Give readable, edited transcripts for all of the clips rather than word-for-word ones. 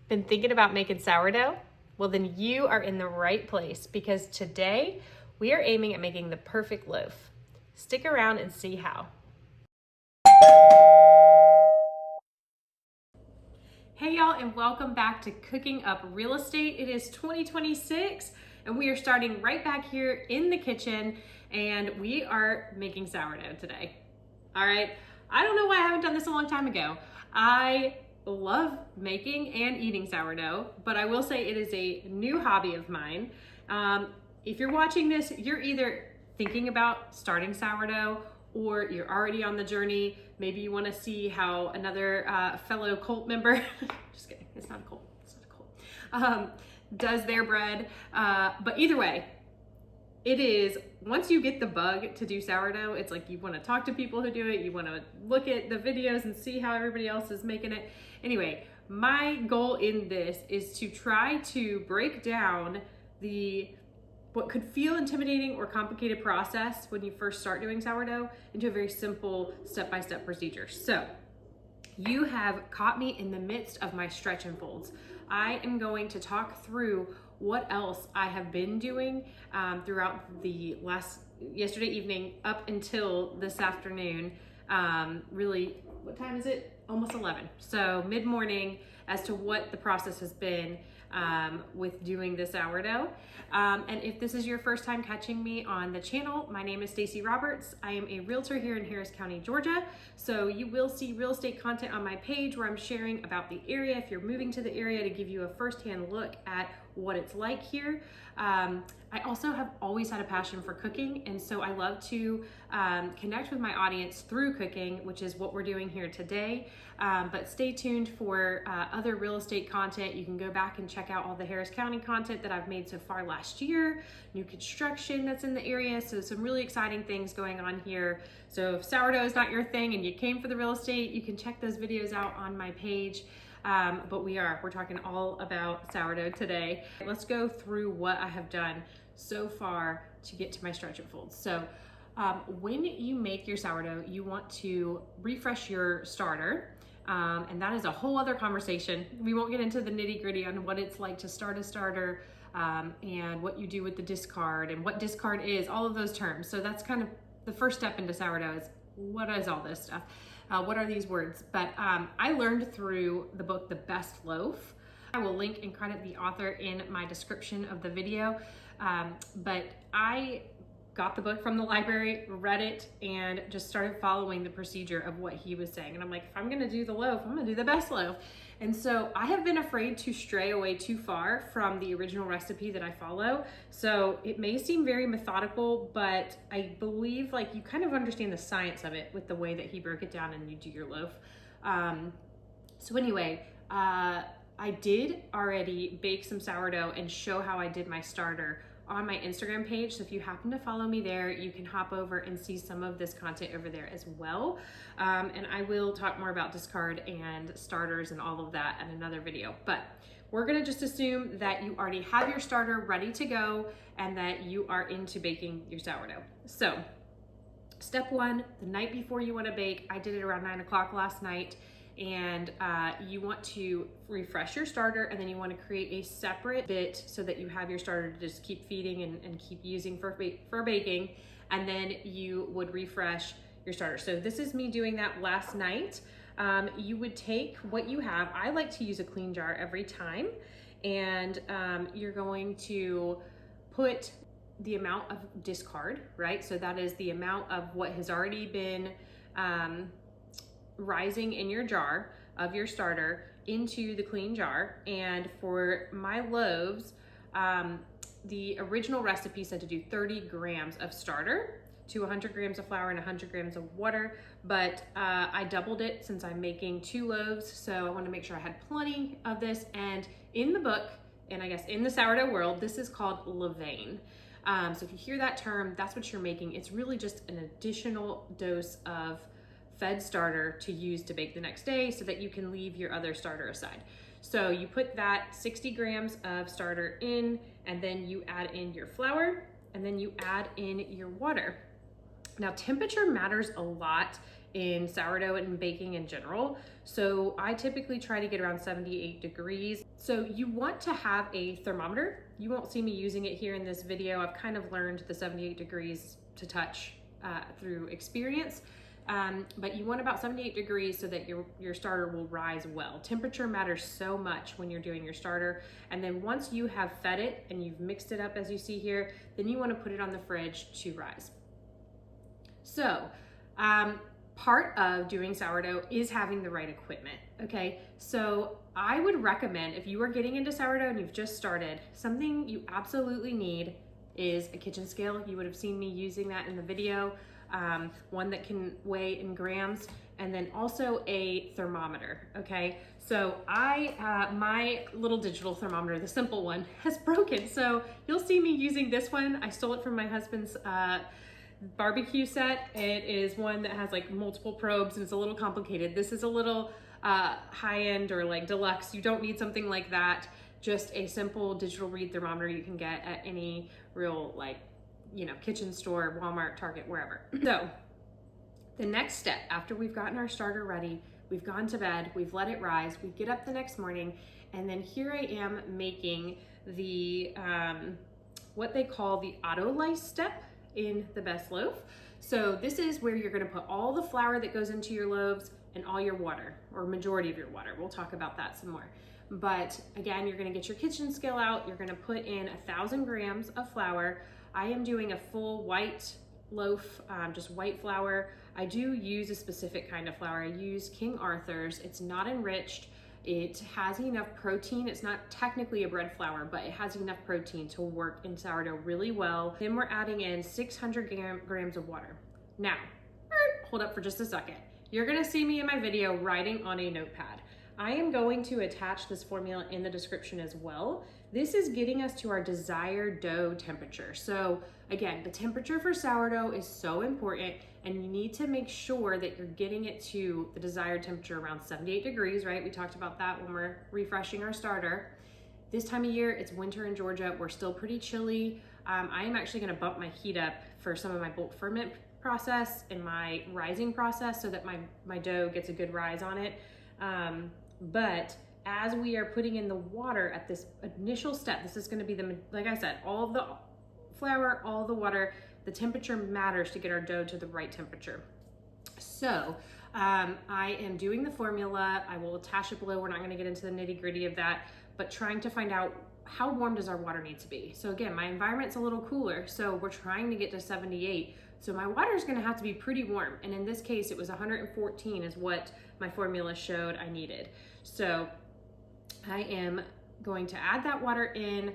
Been thinking about making sourdough? Well, then you are in the right place because today we are aiming at making the perfect loaf. Stick around and see how. Hey y'all, and welcome back to Cooking Up Real Estate. It is 2026 and we are starting right back here in the kitchen and we are making sourdough today. All right, I don't know why I haven't done this a long time ago. I love making and eating sourdough, but I will say it is a new hobby of mine. If you're watching this, you're either thinking about starting sourdough or you're already on the journey. Maybe you want to see how another fellow cult member, just kidding, it's not a cult, does their bread. But either way, it is, once you get the bug to do sourdough, it's like you want to talk to people who do it, you want to look at the videos and see how everybody else is making it. Anyway, my goal in this is to try to break down what could feel intimidating or complicated process when you first start doing sourdough into a very simple step-by-step procedure. So you have caught me in the midst of my stretch and folds. I am going to talk through what else I have been doing throughout the yesterday evening up until this afternoon. Really, what time is it? Almost 11. So mid-morning, as to what the process has been with doing the sourdough. And if this is your first time catching me on the channel, my name is Stacy Roberts. I am a realtor here in Harris County, Georgia. So you will see real estate content on my page where I'm sharing about the area if you're moving to the area, to give you a firsthand look at what it's like here. I also have always had a passion for cooking, and so I love to connect with my audience through cooking, which is what we're doing here today. But stay tuned for other real estate content. You can go back and check out all the Harris County content that I've made so far last year, new construction that's in the area, so some really exciting things going on here. So if sourdough is not your thing and you came for the real estate, you can check those videos out on my page. But we're talking all about sourdough today. Let's go through what I have done so far to get to my stretch and folds. So when you make your sourdough, you want to refresh your starter. And that is a whole other conversation. We won't get into the nitty gritty on what it's like to start a starter and what you do with the discard and what discard is, all of those terms. So that's kind of the first step into sourdough is, what is all this stuff? What are these words? But I learned through the book, The Best Loaf. I will link and credit the author in my description of the video. But I got the book from the library, read it, and just started following the procedure of what he was saying. And I'm like, if I'm gonna do the loaf, I'm gonna do the best loaf. And so I have been afraid to stray away too far from the original recipe that I follow. So it may seem very methodical, but I believe like you kind of understand the science of it with the way that he broke it down and you do your loaf. So anyway, I did already bake some sourdough and show how I did my starter on my Instagram page. So if you happen to follow me there, you can hop over and see some of this content over there as well. And I will talk more about discard and starters and all of that in another video. But we're gonna just assume that you already have your starter ready to go and that you are into baking your sourdough. So step one, the night before you wanna bake, I did it around 9 o'clock last night. And you want to refresh your starter, and then you want to create a separate bit so that you have your starter to just keep feeding and keep using for baking, and then you would refresh your starter. So this is me doing that last night. You would take what you have. I like to use a clean jar every time, and you're going to put the amount of discard, right? So that is the amount of what has already been rising in your jar of your starter into the clean jar. And for my loaves, the original recipe said to do 30 grams of starter to 100 grams of flour and 100 grams of water, but I doubled it since I'm making 2 loaves, so I wanted to make sure I had plenty of this. And in the book, and I guess in the sourdough world, this is called Levain. So if you hear that term, that's what you're making. It's really just an additional dose of fed starter to use to bake the next day so that you can leave your other starter aside. So you put that 60 grams of starter in, and then you add in your flour, and then you add in your water. Now temperature matters a lot in sourdough and baking in general. So I typically try to get around 78 degrees. So you want to have a thermometer. You won't see me using it here in this video. I've kind of learned the 78 degrees to touch through experience. But you want about 78 degrees so that your starter will rise well. Temperature matters so much when you're doing your starter. And then once you have fed it and you've mixed it up as you see here, then you want to put it on the fridge to rise. So part of doing sourdough is having the right equipment, okay? So I would recommend, if you are getting into sourdough and you've just started, something you absolutely need is a kitchen scale. You would have seen me using that in the video. One that can weigh in grams, and then also a thermometer, okay? So my little digital thermometer, the simple one, has broken. So you'll see me using this one. I stole it from my husband's barbecue set. It is one that has like multiple probes and it's a little complicated. This is a little high-end or like deluxe. You don't need something like that. Just a simple digital read thermometer you can get at any real like, you know, kitchen store, Walmart, Target, wherever. So the next step, after we've gotten our starter ready, we've gone to bed, we've let it rise, we get up the next morning, and then here I am making the, what they call the Autolyse step in the best loaf. So this is where you're gonna put all the flour that goes into your loaves and all your water, or majority of your water. We'll talk about that some more. But again, you're gonna get your kitchen scale out, you're gonna put in 1,000 grams of flour. I am doing a full white loaf, just white flour. I do use a specific kind of flour. I use King Arthur's. It's not enriched. It has enough protein. It's not technically a bread flour, but it has enough protein to work in sourdough really well. Then we're adding in 600 grams of water. Now, hold up for just a second. You're gonna see me in my video writing on a notepad. I am going to attach this formula in the description as well. This is getting us to our desired dough temperature. So again, the temperature for sourdough is so important, and you need to make sure that you're getting it to the desired temperature around 78 degrees, right? We talked about that when we're refreshing our starter. This time of year, it's winter in Georgia. We're still pretty chilly. I am actually gonna bump my heat up for some of my bulk ferment process and my rising process so that my dough gets a good rise on it. But as we are putting in the water at this initial step, this is gonna be like I said, all of the flour, all the water, the temperature matters to get our dough to the right temperature. So I am doing the formula. I will attach it below. We're not gonna get into the nitty gritty of that, but trying to find out how warm does our water need to be. So again, my environment's a little cooler, so we're trying to get to 78. So my water is gonna have to be pretty warm. And in this case, it was 114 is what my formula showed I needed. So I am going to add that water in.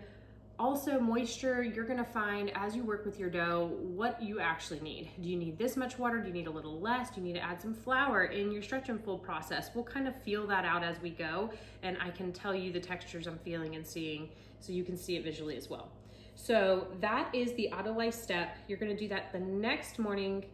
Also moisture, you're gonna find as you work with your dough what you actually need. Do you need this much water? Do you need a little less? Do you need to add some flour in your stretch and fold process? We'll kind of feel that out as we go, and I can tell you the textures I'm feeling and seeing so you can see it visually as well. So that is the Autolyse step. You're gonna do that the next morning,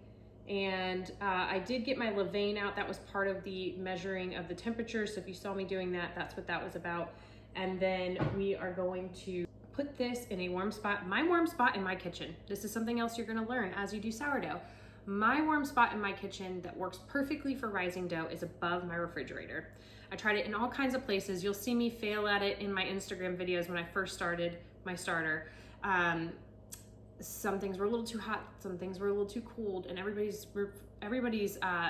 and I did get my Levain out. That was part of the measuring of the temperature. So if you saw me doing that, that's what that was about. And then we are going to put this in a warm spot, my warm spot in my kitchen. This is something else you're gonna learn as you do sourdough. My warm spot in my kitchen that works perfectly for rising dough is above my refrigerator. I tried it in all kinds of places. You'll see me fail at it in my Instagram videos when I first started my starter. Some things were a little too hot, some things were a little too cold, and everybody's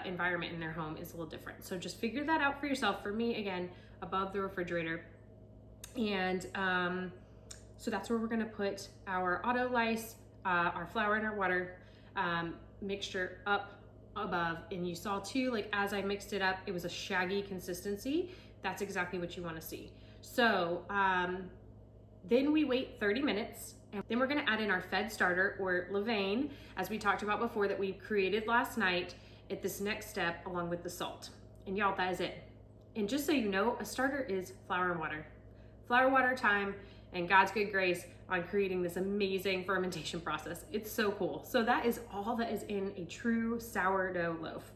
environment in their home is a little different. So just figure that out for yourself. For me, again, above the refrigerator. And so that's where we're gonna put our Autolyse, our flour and our water mixture up above. And you saw too, like as I mixed it up, it was a shaggy consistency. That's exactly what you wanna see. So then we wait 30 minutes, and then we're gonna add in our fed starter or Levain, as we talked about before, that we created last night at this next step along with the salt. And y'all, that is it. And just so you know, a starter is flour and water. Flour, water, time, and God's good grace on creating this amazing fermentation process. It's so cool. So that is all that is in a true sourdough loaf.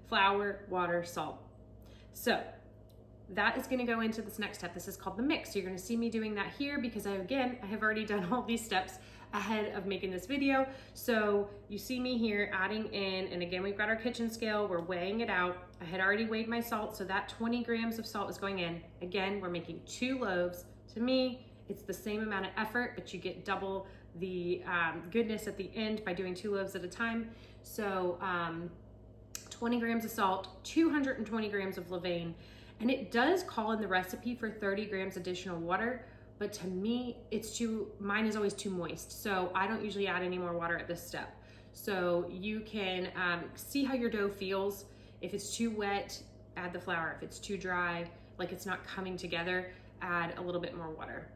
Flour, water, salt. So that is gonna go into this next step. This is called the mix. So you're gonna see me doing that here because I have already done all these steps ahead of making this video. So you see me here adding in, and again, we've got our kitchen scale, we're weighing it out. I had already weighed my salt, so that 20 grams of salt is going in. Again, we're making 2 loaves. To me, it's the same amount of effort, but you get double the goodness at the end by doing 2 loaves at a time. So 20 grams of salt, 220 grams of Levain, and it does call in the recipe for 30 grams additional water, but to me, mine is always too moist. So I don't usually add any more water at this step. So you can see how your dough feels. If it's too wet, add the flour. If it's too dry, like it's not coming together, add a little bit more water.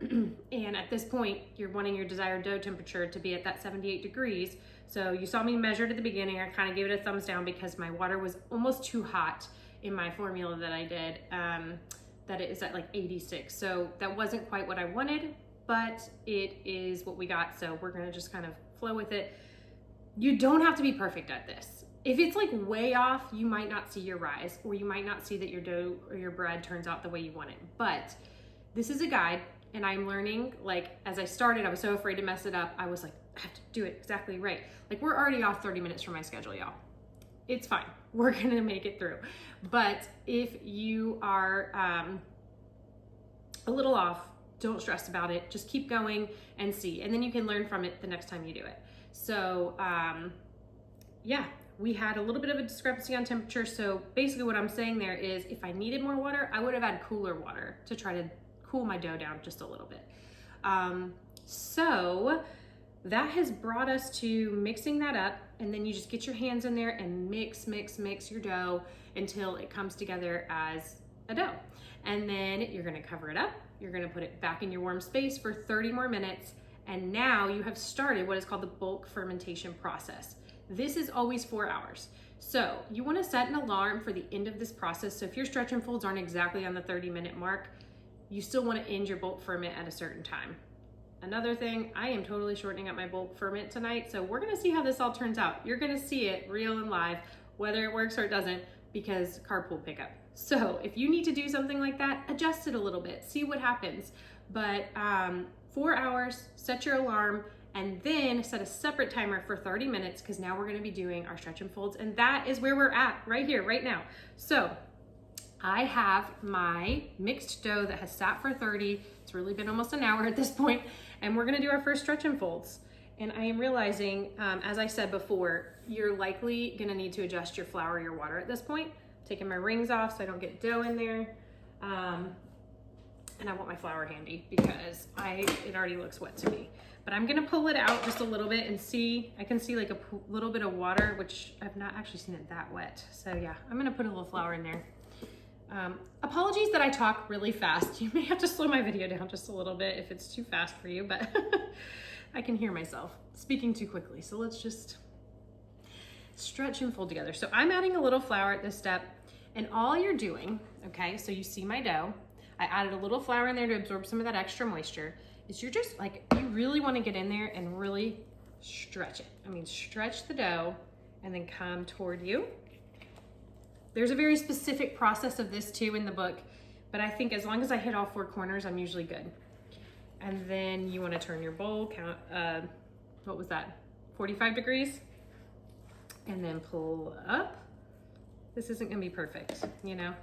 And at this point, you're wanting your desired dough temperature to be at that 78 degrees. So you saw me measured at the beginning. I kind of gave it a thumbs down because my water was almost too hot in my formula that I did, that it is at like 86. So that wasn't quite what I wanted, but it is what we got. So we're gonna just kind of flow with it. You don't have to be perfect at this. If it's like way off, you might not see your rise, or you might not see that your dough or your bread turns out the way you want it. But this is a guide, and I'm learning. Like, as I started, I was so afraid to mess it up. I was like, I have to do it exactly right. Like, we're already off 30 minutes from my schedule, y'all. It's fine. We're gonna make it through. But if you are a little off, don't stress about it. Just keep going and see. And then you can learn from it the next time you do it. So yeah, we had a little bit of a discrepancy on temperature. So basically what I'm saying there is if I needed more water, I would have had cooler water to try to cool my dough down just a little bit. So that has brought us to mixing that up, and then you just get your hands in there and mix your dough until it comes together as a dough. And then you're gonna cover it up, you're gonna put it back in your warm space for 30 more minutes, and now you have started what is called the bulk fermentation process. This is always 4 hours. So you wanna set an alarm for the end of this process. So if your stretch and folds aren't exactly on the 30-minute mark, you still wanna end your bulk ferment at a certain time. Another thing, I am totally shortening up my bulk ferment tonight, so we're gonna see how this all turns out. You're gonna see it real and live, whether it works or it doesn't, because carpool pickup. So if you need to do something like that, adjust it a little bit, see what happens. But 4 hours, set your alarm, and then set a separate timer for 30 minutes, because now we're gonna be doing our stretch and folds, and that is where we're at right here, right now. So I have my mixed dough that has sat for 30. It's really been almost an hour at this point, and we're gonna do our first stretch and folds. And I am realizing, as I said before, you're likely gonna need to adjust your flour or your water at this point. I'm taking my rings off so I don't get dough in there. And I want my flour handy because it already looks wet to me. But I'm gonna pull it out just a little bit and see, I can see like a little bit of water, which I've not actually seen it that wet. So yeah, I'm gonna put a little flour in there. Apologies that I talk really fast. You may have to slow my video down just a little bit if it's too fast for you, but I can hear myself speaking too quickly. So let's just stretch and fold together. So I'm adding a little flour at this step, and all you're doing, okay, so you see my dough, I added a little flour in there to absorb some of that extra moisture, is you're just like, you really wanna get in there and really stretch it. I mean, stretch the dough and then come toward you. There's a very specific process of this too in the book, but I think as long as I hit all 4 corners, I'm usually good. And then you wanna turn your bowl, count, what was that, 45 degrees? And then pull up. This isn't gonna be perfect, you know?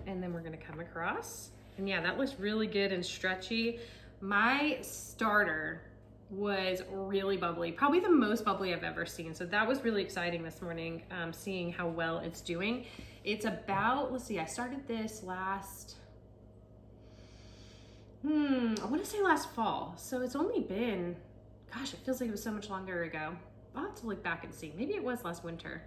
And then we're gonna come across. And yeah, that looks really good and stretchy. My starter was really bubbly, probably the most bubbly I've ever seen. So that was really exciting this morning, seeing how well it's doing. It's about, let's see, I started this last, I wanna say last fall. So it's only been, gosh, it feels like it was so much longer ago. I'll have to look back and see. Maybe it was last winter.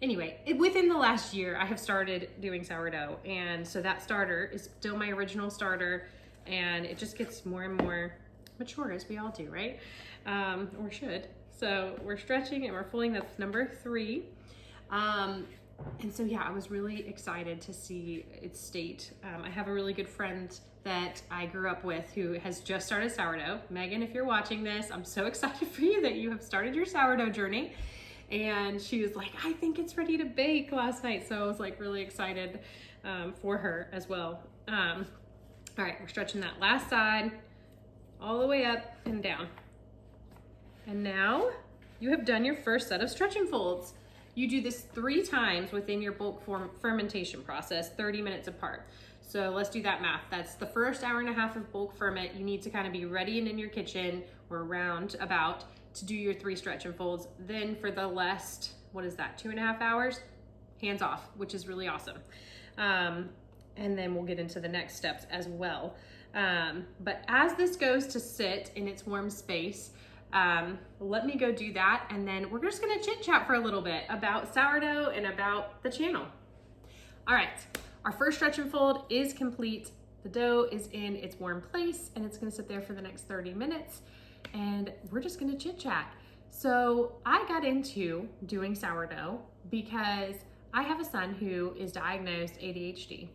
Anyway, within the last year, I have started doing sourdough. And so that starter is still my original starter, and it just gets more and more mature, as we all do, right? Or should. So we're stretching and we're folding. That's number 3. And so yeah, I was really excited to see its state. I have a really good friend that I grew up with who has just started sourdough. Megan, if you're watching this, I'm so excited for you that you have started your sourdough journey. And she was like, I think it's ready to bake last night. So I was like really excited for her as well. All right, we're stretching that last side all the way up and down. And now you have done your first set of stretching folds. You do this 3 times within your bulk fermentation process, 30 minutes apart. So let's do that math. That's the first hour and a half of bulk ferment. You need to kind of be ready and in your kitchen or around about to do your 3 stretch and folds. Then for the last, what is that, 2.5 hours? Hands off, which is really awesome. And then we'll get into the next steps as well. But as this goes to sit in its warm space, let me go do that, and then we're just gonna chit chat for a little bit about sourdough and about the channel. All right, our first stretch and fold is complete. The dough is in its warm place, and it's gonna sit there for the next 30 minutes, and we're just gonna chit chat. So I got into doing sourdough because I have a son who is diagnosed ADHD.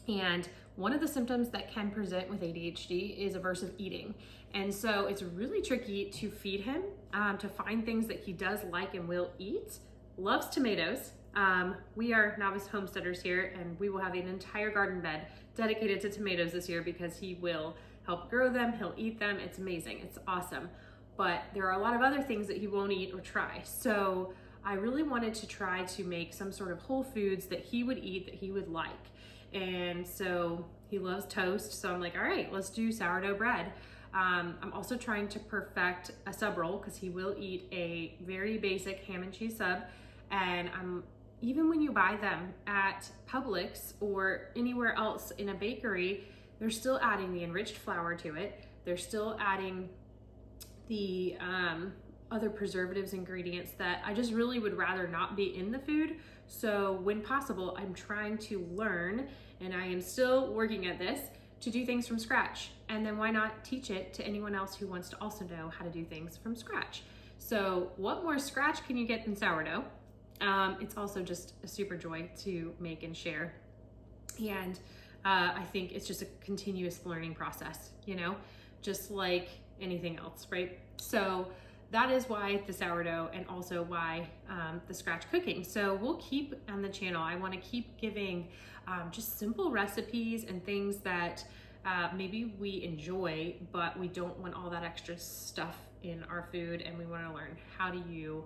And one of the symptoms that can present with ADHD is aversive eating. And so it's really tricky to feed him, to find things that he does like and will eat. Loves tomatoes. We are novice homesteaders here, and we will have an entire garden bed dedicated to tomatoes this year because he will help grow them, he'll eat them. It's amazing, it's awesome. But there are a lot of other things that he won't eat or try. So I really wanted to try to make some sort of whole foods that he would eat, that he would like. And so he loves toast, so I'm like, all right, let's do sourdough bread. I'm also trying to perfect a sub roll because he will eat a very basic ham and cheese sub. And even when you buy them at Publix or anywhere else in a bakery, they're still adding the enriched flour to it. They're still adding the other preservatives ingredients that I just really would rather not be in the food. So when possible, I'm trying to learn, and I am still working at this, to do things from scratch. And then why not teach it to anyone else who wants to also know how to do things from scratch? So what more scratch can you get than sourdough? It's also just a super joy to make and share. And I think it's just a continuous learning process, just like anything else, right? So that is why the sourdough, and also why the scratch cooking. So we'll keep on the channel. I want to keep giving just simple recipes and things that maybe we enjoy, but we don't want all that extra stuff in our food, and we want to learn how do you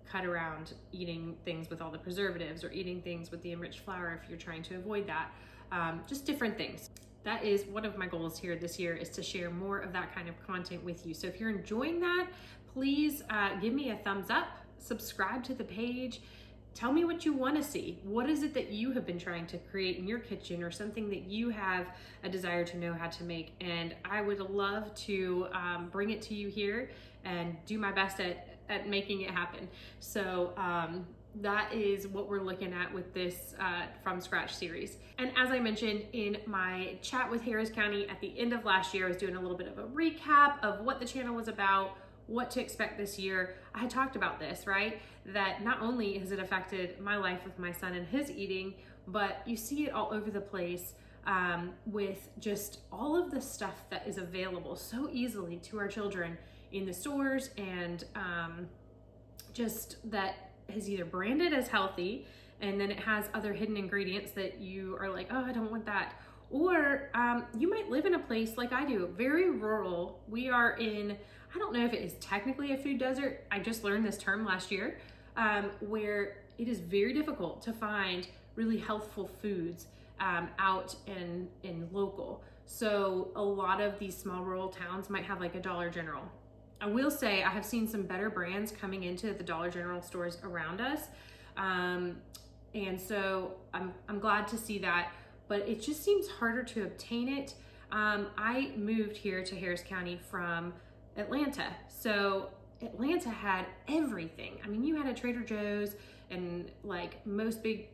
cut around eating things with all the preservatives or eating things with the enriched flour if you're trying to avoid that. Just different things. That is one of my goals here this year, is to share more of that kind of content with you. So if you're enjoying that, please give me a thumbs up, subscribe to the page, tell me what you want to see. What is it that you have been trying to create in your kitchen, or something that you have a desire to know how to make? And I would love to bring it to you here and do my best at making it happen. So that is what we're looking at with this From Scratch series. And as I mentioned in my chat with Harris County at the end of last year, I was doing a little bit of a recap of what the channel was about, what to expect this year. I had talked about this, right? That not only has it affected my life with my son and his eating, but you see it all over the place with just all of the stuff that is available so easily to our children in the stores, and just that is either branded as healthy, and then it has other hidden ingredients that you are like, oh, I don't want that. Or you might live in a place like I do, very rural. We are in, I don't know if it is technically a food desert. I just learned this term last year, where it is very difficult to find really healthful foods out in local. So a lot of these small rural towns might have like a Dollar General. I will say I have seen some better brands coming into the Dollar General stores around us. And so I'm glad to see that, but it just seems harder to obtain it. I moved here to Harris County from Atlanta. So Atlanta had everything. I mean, you had a Trader Joe's and like most big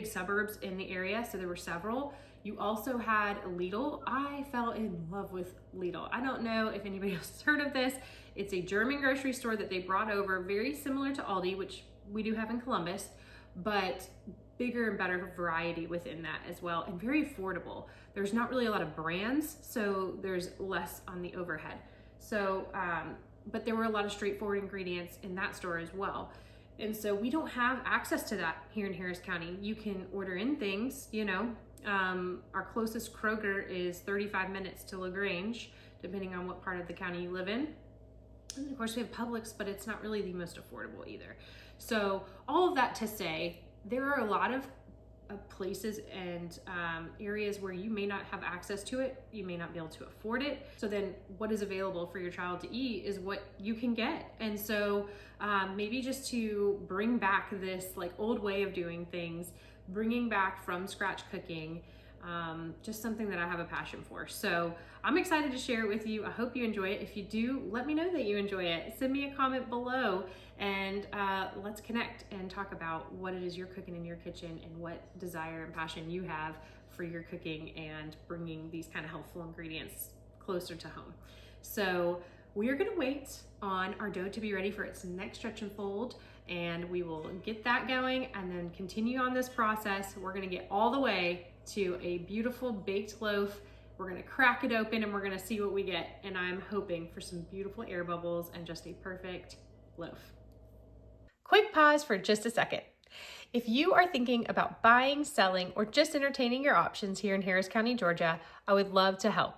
suburbs in the area. So there were several. You also had a Lidl. I fell in love with Lidl. I don't know if anybody else has heard of this. It's a German grocery store that they brought over, very similar to Aldi, which we do have in Columbus, but bigger and better variety within that as well, and very affordable. There's not really a lot of brands, so there's less on the overhead. So, but there were a lot of straightforward ingredients in that store as well. And so we don't have access to that here in Harris County. You can order in things, you know. Our closest Kroger is 35 minutes to LaGrange, depending on what part of the county you live in. And of course we have Publix, but it's not really the most affordable either. So all of that to say, there are a lot of places and areas where you may not have access to it. You may not be able to afford it. So then what is available for your child to eat is what you can get. And so maybe just to bring back this like old way of doing things, bringing back from scratch cooking, just something that I have a passion for. So I'm excited to share it with you. I hope you enjoy it. If you do, let me know that you enjoy it. Send me a comment below and let's connect and talk about what it is you're cooking in your kitchen and what desire and passion you have for your cooking and bringing these kind of healthful ingredients closer to home. So we are gonna wait on our dough to be ready for its next stretch and fold, and we will get that going and then continue on this process. We're gonna get all the way to a beautiful baked loaf. We're gonna crack it open and we're gonna see what we get. And I'm hoping for some beautiful air bubbles and just a perfect loaf. Quick pause for just a second. If you are thinking about buying, selling, or just entertaining your options here in Harris County, Georgia, I would love to help.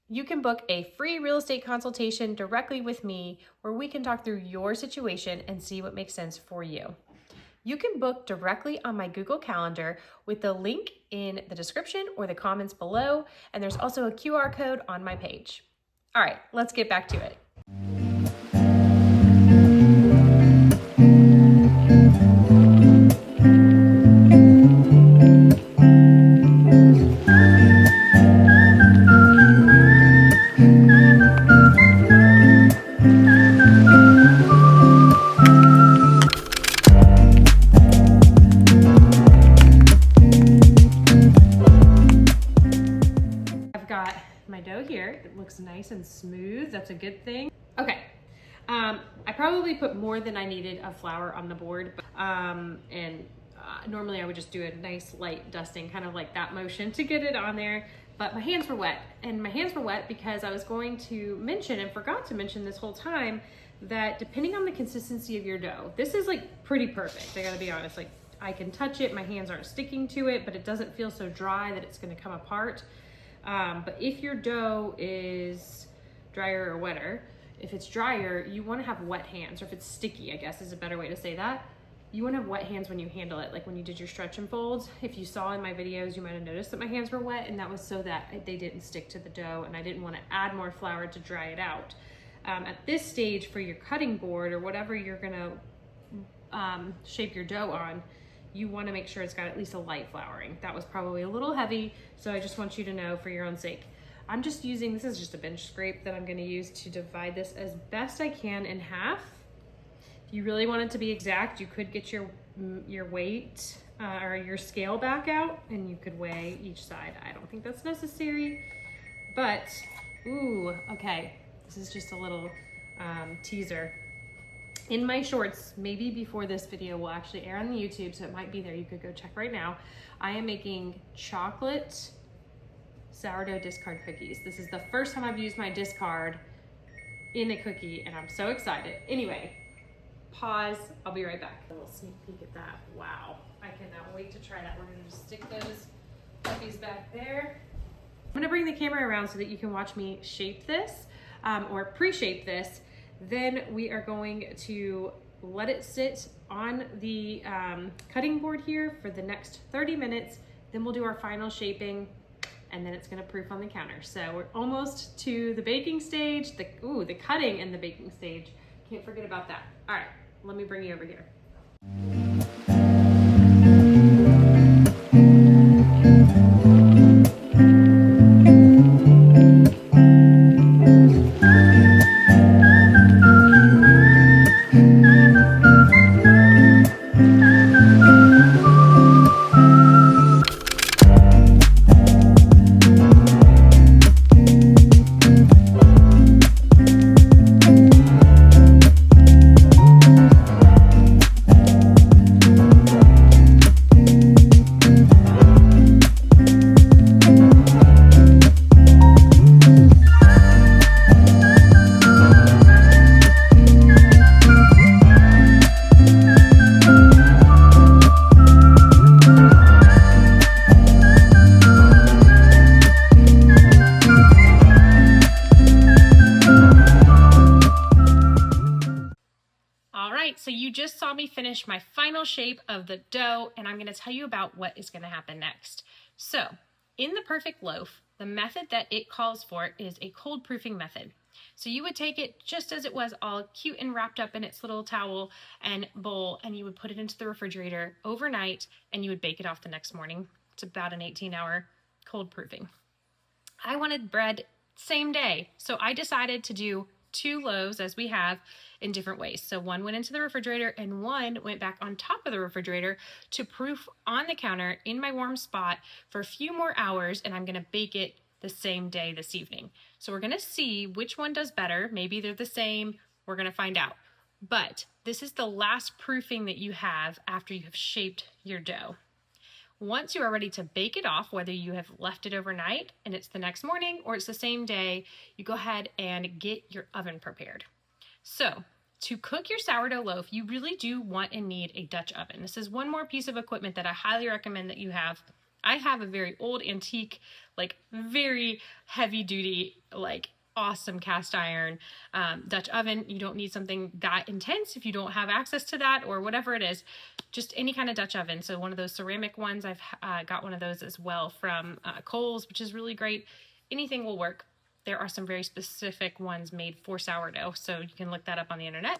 You can book a free real estate consultation directly with me where we can talk through your situation and see what makes sense for you. You can book directly on my Google Calendar with the link in the description or the comments below, and there's also a QR code on my page. All right, let's get back to it. Nice and smooth. That's a good thing. Okay. I probably put more than I needed of flour on the board, but, normally I would just do a nice light dusting, kind of like that motion to get it on there, but my hands were wet, and my hands were wet because I was going to mention and forgot to mention this whole time that depending on the consistency of your dough, this is like pretty perfect. I gotta be honest, like I can touch it, my hands aren't sticking to it, but it doesn't feel so dry that it's gonna come apart. But if your dough is drier or wetter, if it's drier, you want to have wet hands, or if it's sticky, I guess is a better way to say that. You want to have wet hands when you handle it, like when you did your stretch and folds. If you saw in my videos, you might have noticed that my hands were wet, and that was so that they didn't stick to the dough, and I didn't want to add more flour to dry it out. At this stage, for your cutting board or whatever you're gonna shape your dough on, you want to make sure it's got at least a light flouring. That was probably a little heavy, so I just want you to know for your own sake. I'm just using, this is just a bench scrape that I'm going to use to divide this as best I can in half. If you really want it to be exact, you could get your weight or your scale back out and you could weigh each side. I don't think that's necessary, but ooh, okay. This is just a little teaser. In my shorts, maybe before this video will actually air on the YouTube, so it might be there. You could go check right now. I am making chocolate sourdough discard cookies. This is the first time I've used my discard in a cookie, and I'm so excited. Anyway, pause. I'll be right back. A little sneak peek at that. Wow, I cannot wait to try that. We're gonna just stick those cookies back there. I'm gonna bring the camera around so that you can watch me shape this or pre-shape this. Then we are going to let it sit on the cutting board here for the next 30 minutes. Then we'll do our final shaping, and then it's gonna proof on the counter. So we're almost to the baking stage, the cutting and the baking stage. Can't forget about that. All right, let me bring you over here. so you just saw me finish my final shape of the dough, and I'm gonna tell you about what is gonna happen next. So, in the Perfect Loaf, the method that it calls for is a cold proofing method. So you would take it just as it was, all cute and wrapped up in its little towel and bowl, and you would put it into the refrigerator overnight, and you would bake it off the next morning. It's about an 18-hour cold proofing. I wanted bread same day, so I decided to do 2 loaves as we have in different ways. So one went into the refrigerator and one went back on top of the refrigerator to proof on the counter in my warm spot for a few more hours, and I'm gonna bake it the same day this evening. So we're gonna see which one does better. Maybe they're the same, we're gonna find out. But this is the last proofing that you have after you have shaped your dough. Once you are ready to bake it off, whether you have left it overnight and it's the next morning or it's the same day, you go ahead and get your oven prepared. So to cook your sourdough loaf, you really do want and need a Dutch oven. This is one more piece of equipment that I highly recommend that you have. I have a very old antique, like very heavy duty, like awesome cast iron Dutch oven. You don't need something that intense if you don't have access to that or whatever it is, just any kind of Dutch oven. So one of those ceramic ones, I've got one of those as well from Kohl's, which is really great. Anything will work. There are some very specific ones made for sourdough, so you can look that up on the internet.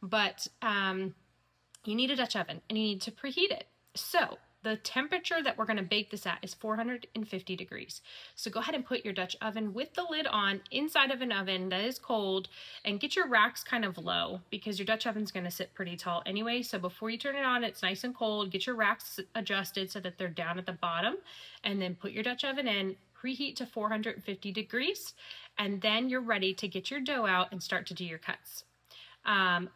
But you need a Dutch oven and you need to preheat it. So the temperature that we're going to bake this at is 450 degrees. So go ahead and put your Dutch oven with the lid on inside of an oven that is cold, and get your racks kind of low because your Dutch oven's going to sit pretty tall anyway. So before you turn it on, it's nice and cold. Get your racks adjusted so that they're down at the bottom, and then put your Dutch oven in, preheat to 450 degrees, and then you're ready to get your dough out and start to do your cuts.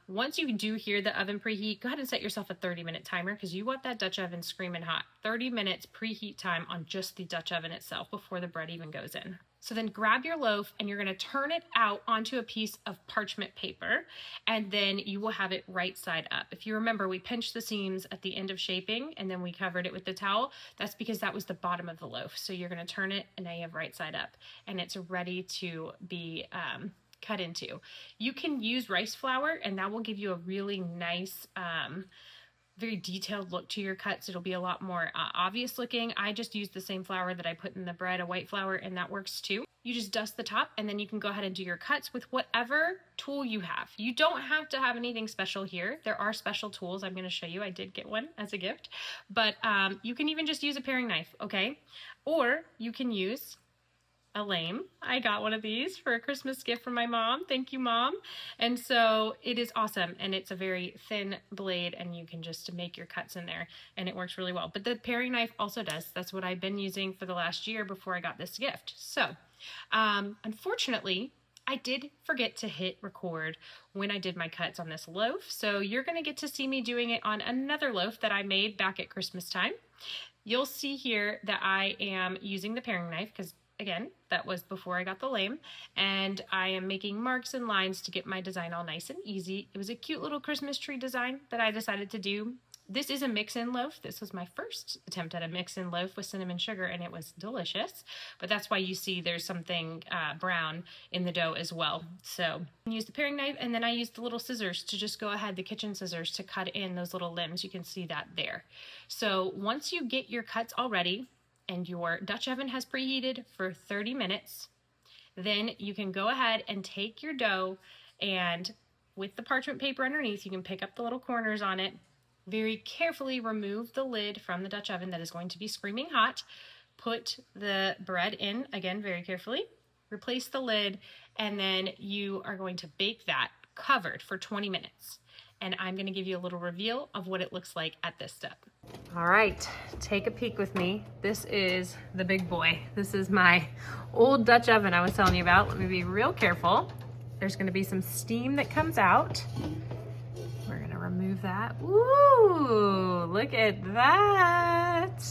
Once you do hear the oven preheat, go ahead and set yourself a 30-minute timer because you want that Dutch oven screaming hot. 30 minutes preheat time on just the Dutch oven itself before the bread even goes in. So then grab your loaf and you're going to turn it out onto a piece of parchment paper, and then you will have it right side up. If you remember, we pinched the seams at the end of shaping and then we covered it with the towel. That's because that was the bottom of the loaf. So you're going to turn it and now you have right side up, and it's ready to be cut into. You can use rice flour, and that will give you a really nice, very detailed look to your cuts. It'll be a lot more obvious looking. I just use the same flour that I put in the bread, a white flour, and that works too. You just dust the top, and then you can go ahead and do your cuts with whatever tool you have. You don't have to have anything special here. There are special tools I'm going to show you. I did get one as a gift, but you can even just use a paring knife, okay? Or you can use a lame. I got one of these for a Christmas gift from my mom. Thank you, Mom. And so it is awesome, and it's a very thin blade, and you can just make your cuts in there, and it works really well. But the paring knife also does. That's what I've been using for the last year before I got this gift. So unfortunately, I did forget to hit record when I did my cuts on this loaf. So you're going to get to see me doing it on another loaf that I made back at Christmas time. You'll see here that I am using the paring knife because, again, that was before I got the lame, and I am making marks and lines to get my design all nice and easy. It was a cute little Christmas tree design that I decided to do. This is a mix-in loaf. This was my first attempt at a mix-in loaf with cinnamon sugar, and it was delicious. But that's why you see there's something brown in the dough as well. So I used the paring knife, and then I used the little scissors to just go ahead, the kitchen scissors, to cut in those little limbs. You can see that there. So once you get your cuts all ready, and your Dutch oven has preheated for 30 minutes, then you can go ahead and take your dough, and with the parchment paper underneath, you can pick up the little corners on it, very carefully remove the lid from the Dutch oven that is going to be screaming hot, put the bread in, again, very carefully, replace the lid, and then you are going to bake that covered for 20 minutes. And I'm going to give you a little reveal of what it looks like at this step. All right, take a peek with me. This is the big boy. This is my old Dutch oven I was telling you about. Let me be real careful. There's going to be some steam that comes out. We're going to remove that. Ooh, look at that.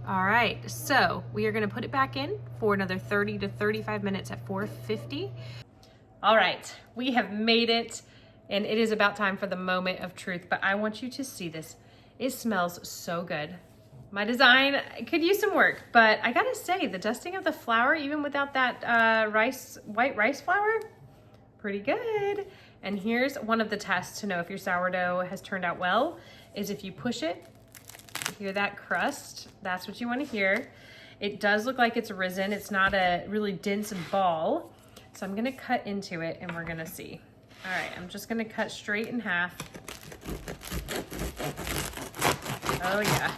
All right, so we are going to put it back in for another 30 to 35 minutes at 450. All right, we have made it. And it is about time for the moment of truth, but I want you to see this. It smells so good. My design could use some work, but I gotta say, the dusting of the flour, even without that white rice flour, pretty good. And here's one of the tests to know if your sourdough has turned out well, is if you push it, hear that crust, that's what you want to hear. It does look like it's risen. It's not a really dense ball. So I'm gonna cut into it and we're gonna see. All right, I'm just gonna cut straight in half. Oh yeah.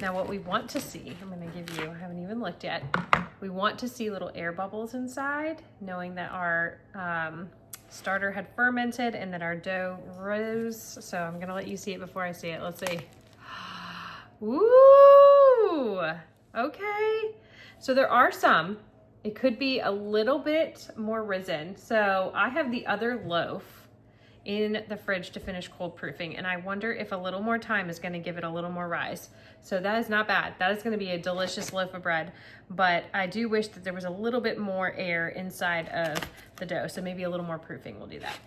Now what we want to see, I'm gonna give you, I haven't even looked yet. We want to see little air bubbles inside, knowing that our starter had fermented and that our dough rose. So I'm gonna let you see it before I see it. Let's see. Ooh, okay. So there are some. It could be a little bit more risen. So I have the other loaf in the fridge to finish cold proofing, and I wonder if a little more time is going to give it a little more rise. So that is not bad. That is going to be a delicious loaf of bread, but I do wish that there was a little bit more air inside of the dough, so maybe a little more proofing will do that.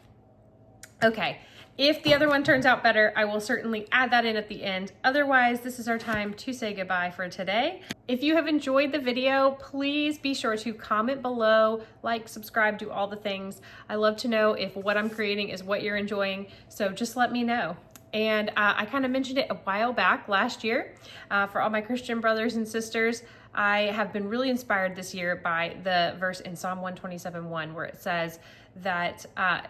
Okay, if the other one turns out better, I will certainly add that in at the end. Otherwise, this is our time to say goodbye for today. If you have enjoyed the video, please be sure to comment below, like, subscribe, do all the things. I love to know if what I'm creating is what you're enjoying, so just let me know. And I kind of mentioned it a while back last year. For all my Christian brothers and sisters, I have been really inspired this year by the verse in Psalm 127:1 where it says that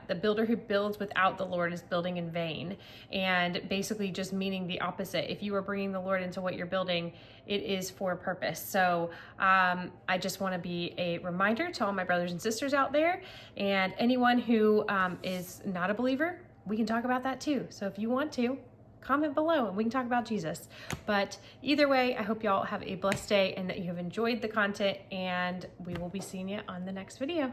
the builder who builds without the Lord is building in vain, and basically just meaning the opposite. If you are bringing the Lord into what you're building, it is for a purpose. So I just want to be a reminder to all my brothers and sisters out there, and anyone who is not a believer, we can talk about that too. So if you want to, comment below and we can talk about Jesus. But either way, I hope y'all have a blessed day and that you have enjoyed the content, and we will be seeing you on the next video.